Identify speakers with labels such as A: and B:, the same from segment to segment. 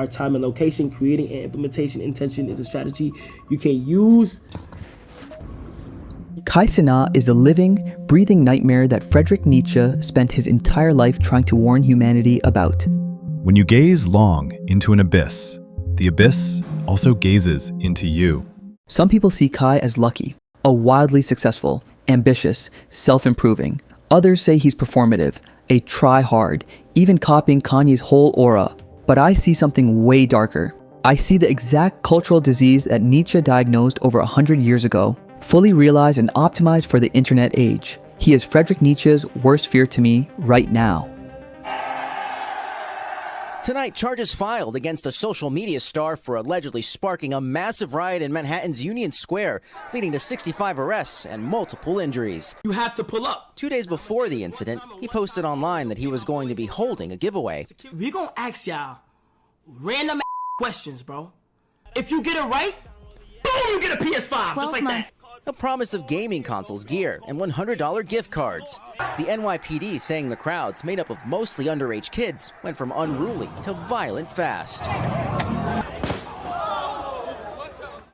A: Our time and location, creating and implementation intention is a strategy you can use.
B: Kaicenat is a living, breathing nightmare that Friedrich Nietzsche spent his entire life trying to warn humanity about.
C: When you gaze long into an abyss, the abyss also gazes into you.
B: Some people see Kai as lucky, a wildly successful, ambitious, self-improving. Others say he's performative, a try-hard, even copying Kanye's whole aura. But I see something way darker. I see the exact cultural disease that Nietzsche diagnosed over 100 years ago, fully realized and optimized for the internet age. He is Friedrich Nietzsche's worst fear to me right now.
D: Tonight, charges filed against a social media star for allegedly sparking a massive riot in Manhattan's Union Square, leading to 65 arrests and multiple injuries.
A: You have to pull up.
D: 2 days before the incident, he posted online that he was going to be holding a giveaway.
A: We gonna ask y'all random questions, bro. If you get it right, boom, you get a PS5, just like that.
D: A promise of gaming consoles, gear, and $100 gift cards. The NYPD saying the crowds, made up of mostly underage kids, went from unruly to violent fast.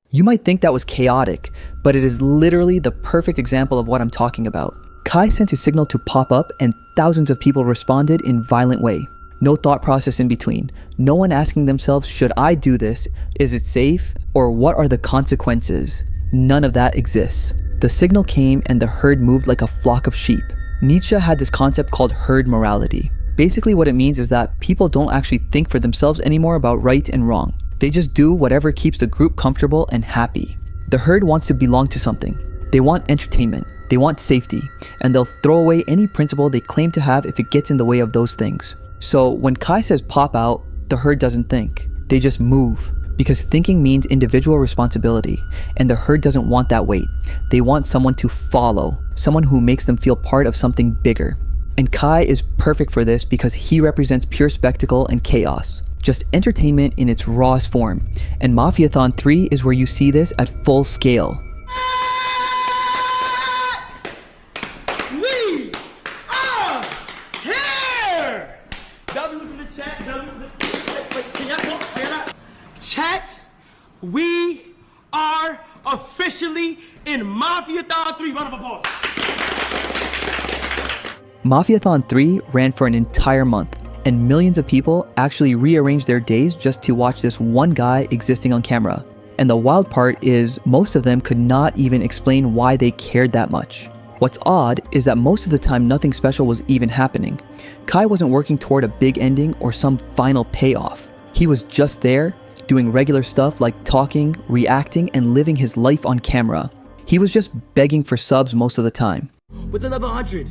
B: You might think that was chaotic, but it is literally the perfect example of what I'm talking about. Kai sent his signal to pop up and thousands of people responded in violent way. No thought process in between. No one asking themselves, should I do this? Is it safe? Or what are the consequences? None of that exists. The signal came and the herd moved like a flock of sheep. Nietzsche had this concept called herd morality. Basically what it means is that people don't actually think for themselves anymore about right and wrong. They just do whatever keeps the group comfortable and happy. The herd wants to belong to something. They want entertainment. They want safety. And they'll throw away any principle they claim to have if it gets in the way of those things. So when Kai says pop out, the herd doesn't think. They just move. Because thinking means individual responsibility, and the herd doesn't want that weight. They want someone to follow, someone who makes them feel part of something bigger. And Kai is perfect for this because he represents pure spectacle and chaos. Just entertainment in its rawest form. And Mafiathon 3 is where you see this at full scale.
A: We are here! W to the chat, W to the... Wait, can y'all talk? Chat, we are officially in Mafiathon 3. Round of applause.
B: Mafiathon 3 ran for an entire month, and millions of people actually rearranged their days just to watch this one guy existing on camera. And the wild part is most of them could not even explain why they cared that much. What's odd is that most of the time nothing special was even happening. Kai wasn't working toward a big ending or some final payoff. He was just there, doing regular stuff like talking, reacting, and living his life on camera. He was just begging for subs most of the time.
A: With another 100.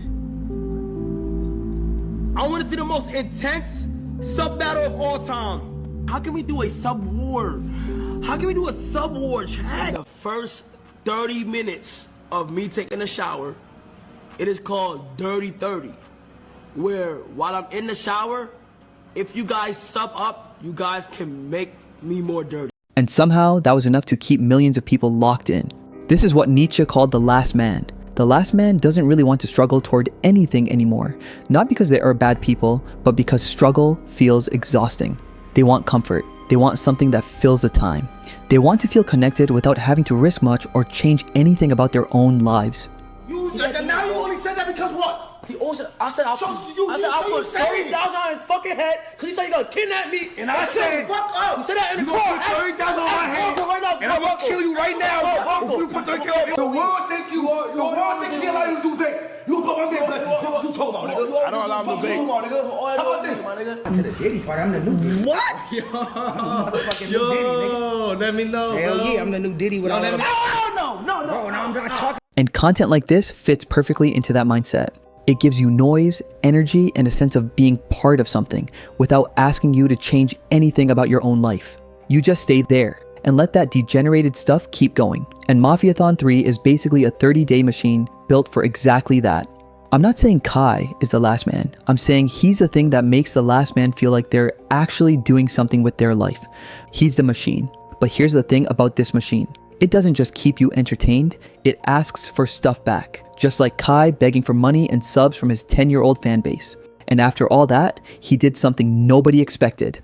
A: I want to see the most intense sub battle of all time. How can we do a sub war? How can we do a sub war, chat? The first 30 minutes of me taking a shower, it is called Dirty 30. Where while I'm in the shower, if you guys sub up, you guys can make me more dirty.
B: And somehow that was enough to keep millions of people locked in. This is what Nietzsche called the last man. The last man doesn't really want to struggle toward anything anymore. Not because they are bad people, but because struggle feels exhausting. They want comfort. They want something that fills the time. They want to feel connected without having to risk much or change anything about their own lives.
A: Now you only said that because what? He also, I said I'll put 30,000 on his fucking head because he said he's gonna kidnap me. And I said, fuck up. You said that in the car. You put 30,000 on my head, and I'm gonna kill you right now. If you put 30,000 on the world think you, the world think he allow you to do things. You go my man blessing. What you talking about, nigga? I don't allow him to bake. How about this? To the Diddy part, I'm the new Diddy. What? Yo, motherfucking new Diddy, nigga. Let me know. Hell yeah, I'm the new Diddy without all the... No. Bro, now I'm not talking.
B: And content like this fits perfectly into that mindset. It gives you noise, energy, and a sense of being part of something without asking you to change anything about your own life. You just stay there and let that degenerated stuff keep going. And Mafiathon 3 is basically a 30-day machine built for exactly that. I'm not saying Kai is the last man. I'm saying he's the thing that makes the last man feel like they're actually doing something with their life. He's the machine. But here's the thing about this machine. It doesn't just keep you entertained, it asks for stuff back. Just like Kai begging for money and subs from his 10-year-old fan base. And after all that, he did something nobody expected.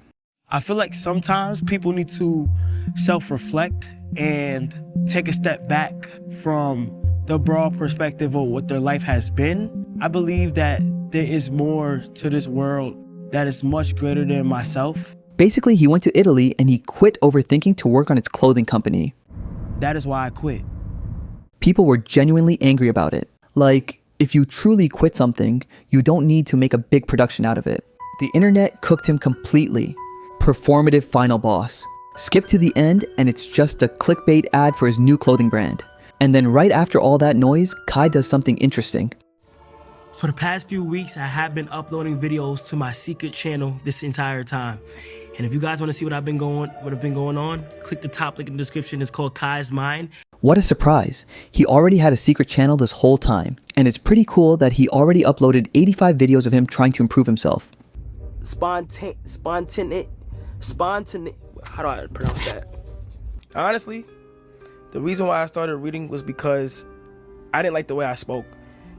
E: I feel like sometimes people need to self-reflect and take a step back from the broad perspective of what their life has been. I believe that there is more to this world that is much greater than myself.
B: Basically, he went to Italy and he quit overthinking to work on his clothing company.
E: That is why I quit.
B: People were genuinely angry about it. Like, if you truly quit something, you don't need to make a big production out of it. The internet cooked him completely. Performative final boss. Skip to the end and it's just a clickbait ad for his new clothing brand. And then right after all that noise, Kai does something interesting.
E: For the past few weeks, I have been uploading videos to my secret channel this entire time. And if you guys want to see what have been going on, click the top link in the description. It's called Kai's Mind.
B: What a surprise. He already had a secret channel this whole time. And it's pretty cool that he already uploaded 85 videos of him trying to improve himself.
E: Spontaneous. How do I pronounce that? Honestly, the reason why I started reading was because I didn't like the way I spoke.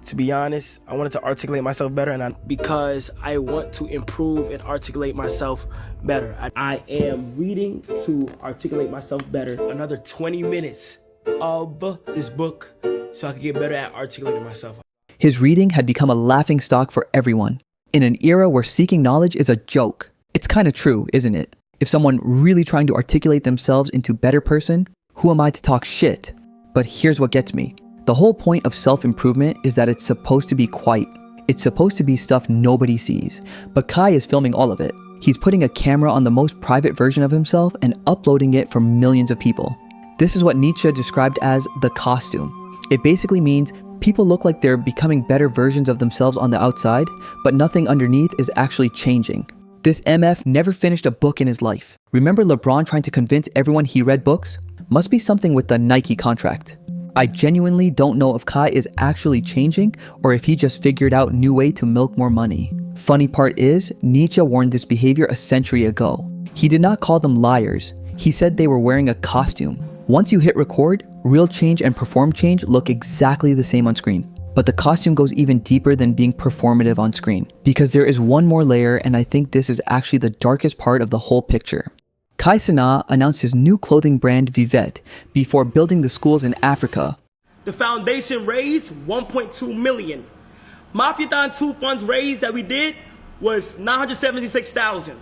E: To be honest, I wanted to articulate myself better, because I want to improve and articulate myself better. I am reading to articulate myself better. Another 20 minutes of this book so I can get better at articulating myself.
B: His reading had become a laughingstock for everyone. In an era where seeking knowledge is a joke. It's kind of true, isn't it? If someone really trying to articulate themselves into a better person, who am I to talk shit? But here's what gets me. The whole point of self-improvement is that it's supposed to be quiet. It's supposed to be stuff nobody sees. But Kai is filming all of it. He's putting a camera on the most private version of himself and uploading it for millions of people. This is what Nietzsche described as the costume. It basically means people look like they're becoming better versions of themselves on the outside, but nothing underneath is actually changing. This MF never finished a book in his life. Remember LeBron trying to convince everyone he read books? Must be something with the Nike contract. I genuinely don't know if Kai is actually changing or if he just figured out a new way to milk more money. Funny part is, Nietzsche warned this behavior a century ago. He did not call them liars. He said they were wearing a costume. Once you hit record, real change and perform change look exactly the same on screen. But the costume goes even deeper than being performative on screen. Because there is one more layer, and I think this is actually the darkest part of the whole picture. Cenat announced his new clothing brand Vivet before building the schools in Africa.
E: The foundation raised $1.2 million. Mafiathon 2 funds raised that we did was $976,000.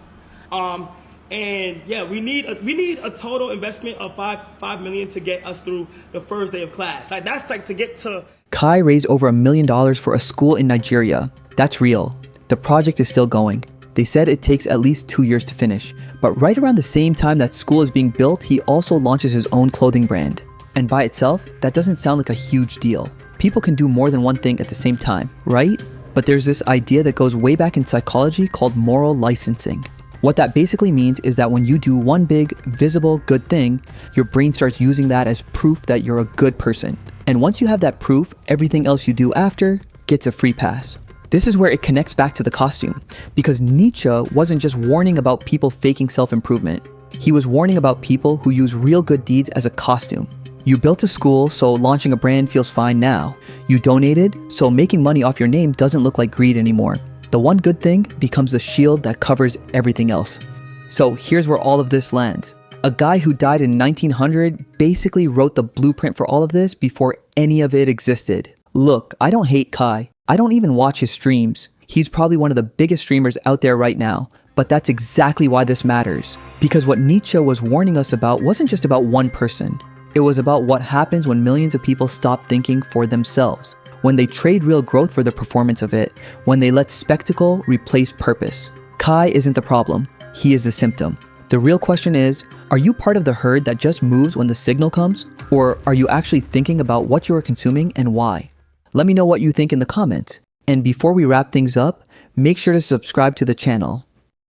E: And yeah, we need a total investment of $5 million to get us through the first day of class. Like that's like to get to.
B: Kai raised over $1 million for a school in Nigeria. That's real. The project is still going. They said it takes at least 2 years to finish, but right around the same time that school is being built, he also launches his own clothing brand. And by itself, that doesn't sound like a huge deal. People can do more than one thing at the same time, right? But there's this idea that goes way back in psychology called moral licensing. What that basically means is that when you do one big, visible, good thing, your brain starts using that as proof that you're a good person. And once you have that proof, everything else you do after gets a free pass. This is where it connects back to the costume, because Nietzsche wasn't just warning about people faking self-improvement. He was warning about people who use real good deeds as a costume. You built a school, so launching a brand feels fine now. You donated, so making money off your name doesn't look like greed anymore. The one good thing becomes the shield that covers everything else. So here's where all of this lands. A guy who died in 1900 basically wrote the blueprint for all of this before any of it existed. Look, I don't hate Kai. I don't even watch his streams. He's probably one of the biggest streamers out there right now. But that's exactly why this matters. Because what Nietzsche was warning us about wasn't just about one person. It was about what happens when millions of people stop thinking for themselves. When they trade real growth for the performance of it. When they let spectacle replace purpose. Kai isn't the problem. He is the symptom. The real question is, are you part of the herd that just moves when the signal comes? Or are you actually thinking about what you are consuming and why? Let me know what you think in the comments. And before we wrap things up, make sure to subscribe to the channel.